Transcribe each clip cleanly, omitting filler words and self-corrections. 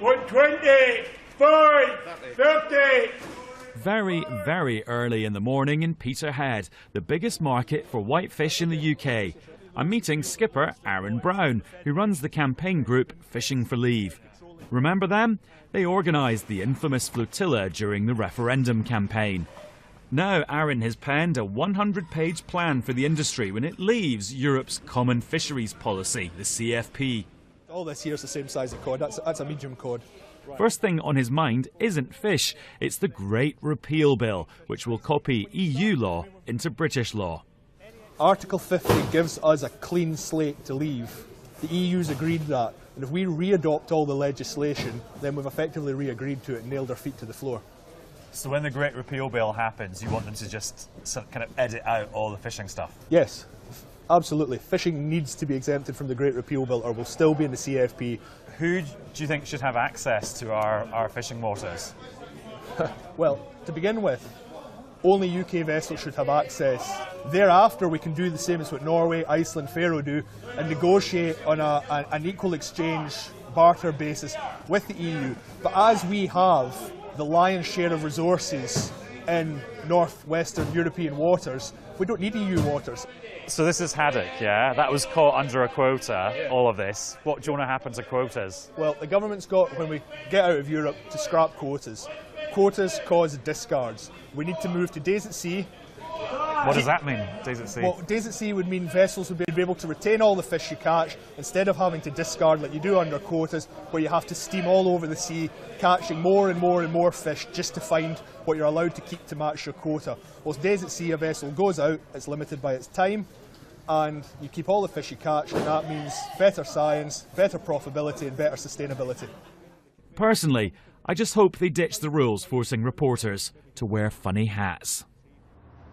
120, 50. Very, very early in the morning in Peterhead, the biggest market for whitefish in the UK. I'm meeting skipper Aaron Brown, who runs the campaign group Fishing for Leave. Remember them? They organised the infamous flotilla during the referendum campaign. Now Aaron has penned a 100-page plan for the industry when it leaves Europe's Common Fisheries Policy, the CFP. All this here is the same size of cod. That's a medium cod. First thing on his mind isn't fish, it's the Great Repeal Bill, which will copy EU law into British law. Article 50 gives us a clean slate to leave. The EU's agreed that, and if we re-adopt all the legislation, then we've effectively re-agreed to it and nailed our feet to the floor. So when the Great Repeal Bill happens, you want them to just kind of edit out all the fishing stuff? Yes, absolutely. Fishing needs to be exempted from the Great Repeal Bill or we'll still be in the CFP. Who do you think should have access to our fishing waters? Well, to begin with, only UK vessels should have access. Thereafter, we can do the same as what Norway, Iceland, Faroe do and negotiate on an equal exchange barter basis with the EU. But as we have the lion's share of resources in northwestern European waters, we don't need EU waters. So this is haddock, yeah? That was caught under a quota, all of this. What do you want to happen to quotas? Well, the government's got, when we get out of Europe, to scrap quotas. Quotas cause discards. We need to move to days at sea. What does that mean, days at sea? Well, days at sea would mean vessels would be able to retain all the fish you catch instead of having to discard like you do under quotas, where you have to steam all over the sea, catching more and more and more fish just to find what you're allowed to keep to match your quota. Well, days at sea, a vessel goes out, it's limited by its time, and you keep all the fish you catch, and that means better science, better profitability and better sustainability. Personally, I just hope they ditch the rules forcing reporters to wear funny hats.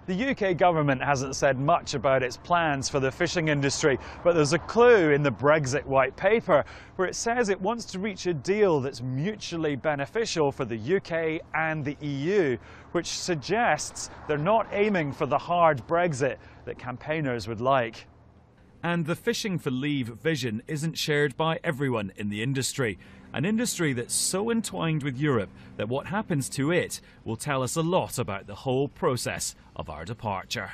The UK government hasn't said much about its plans for the fishing industry, but there's a clue in the Brexit white paper where it says it wants to reach a deal that's mutually beneficial for the UK and the EU, which suggests they're not aiming for the hard Brexit that campaigners would like. And the Fishing for Leave vision isn't shared by everyone in the industry. An industry that's so entwined with Europe that what happens to it will tell us a lot about the whole process of our departure.